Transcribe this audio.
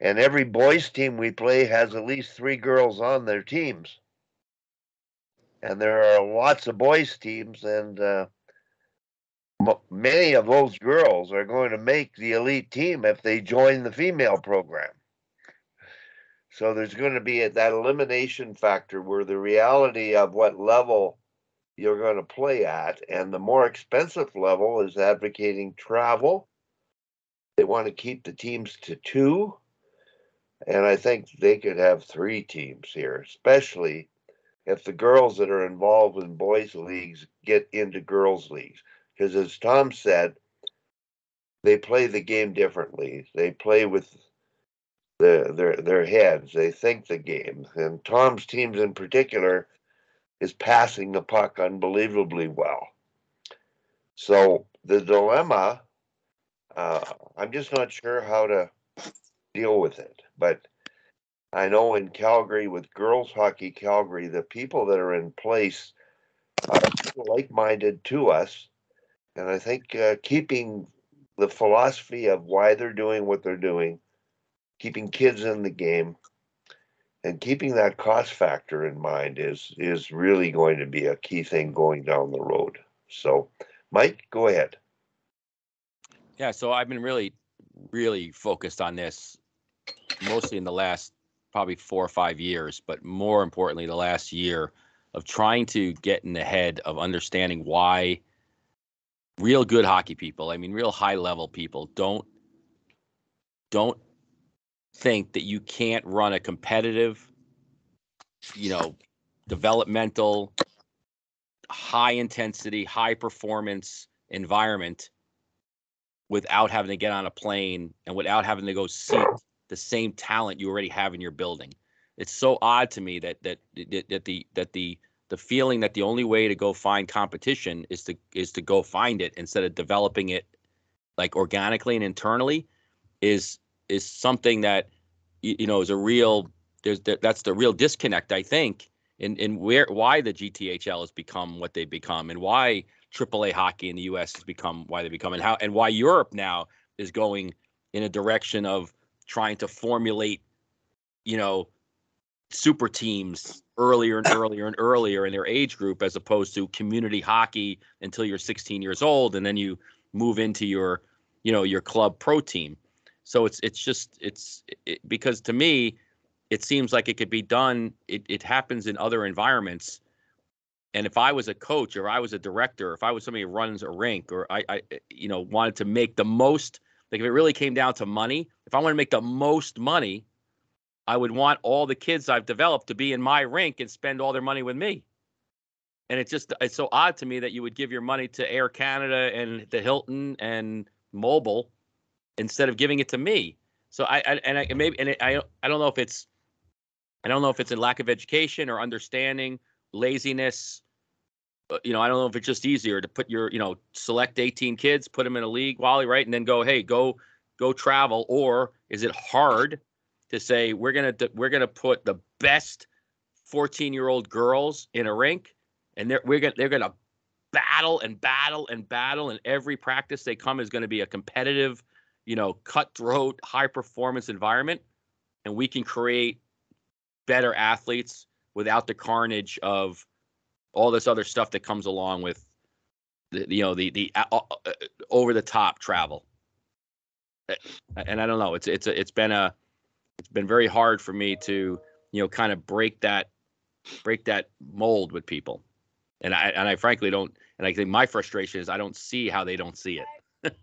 And every boys team we play has at least 3 girls on their teams. And there are lots of boys teams, and many of those girls are going to make the elite team if they join the female program. So there's going to be that elimination factor where the reality of what level you're going to play at, and the more expensive level is advocating travel. They want to keep the teams to 2, and I think they could have 3 teams here, especially if the girls that are involved in boys leagues get into girls leagues. Because as Tom said, they play the game differently. They play with their heads. They think the game. And Tom's teams in particular is passing the puck unbelievably well. So the dilemma, I'm just not sure how to deal with it. But I know in Calgary, with girls hockey Calgary, the people that are in place are like-minded to us. And I think keeping the philosophy of why they're doing what they're doing, keeping kids in the game, and keeping that cost factor in mind is really going to be a key thing going down the road. So, Mike, go ahead. Yeah, so I've been really, really focused on this mostly in the last probably 4 or 5 years, but more importantly, the last year of trying to get in the head of understanding why real good hockey people, I mean, real high level people don't think that you can't run a competitive, developmental, high intensity, high performance environment without having to get on a plane and without having to go seek the same talent you already have in your building. It's so odd to me that the feeling that the only way to go find competition is to go find it instead of developing it like organically and internally is something that is a real that's the real disconnect, I think, in why the GTHL has become what they've become and why AAA hockey in the US has become why they become and why Europe now is going in a direction of trying to formulate super teams earlier and earlier and earlier in their age group, as opposed to community hockey until you're 16 years old and then you move into your club pro team. So it's because to me it seems like it could be done. It happens in other environments. And if I was a coach or I was a director, if I was somebody who runs a rink, or I wanted to make the most, like if it really came down to money, if I want to make the most money, I would want all the kids I've developed to be in my rink and spend all their money with me. And it's so odd to me that you would give your money to Air Canada and the Hilton and Mobile instead of giving it to me. So I don't know if it's a lack of education or understanding, laziness. I don't know if it's just easier to put your, select 18 kids, put them in a league, Wally, right? And then go, hey, go travel. Or is it hard to say we're going to put the best 14-year-old girls in a rink, and they're going to battle and battle and battle, and every practice they come is going to be a competitive, cutthroat, high performance environment, and we can create better athletes without the carnage of all this other stuff that comes along with the over the top travel. And I don't know, it's been very hard for me to kind of break that mold with people, and I frankly don't. And I think my frustration is I don't see how they don't see it.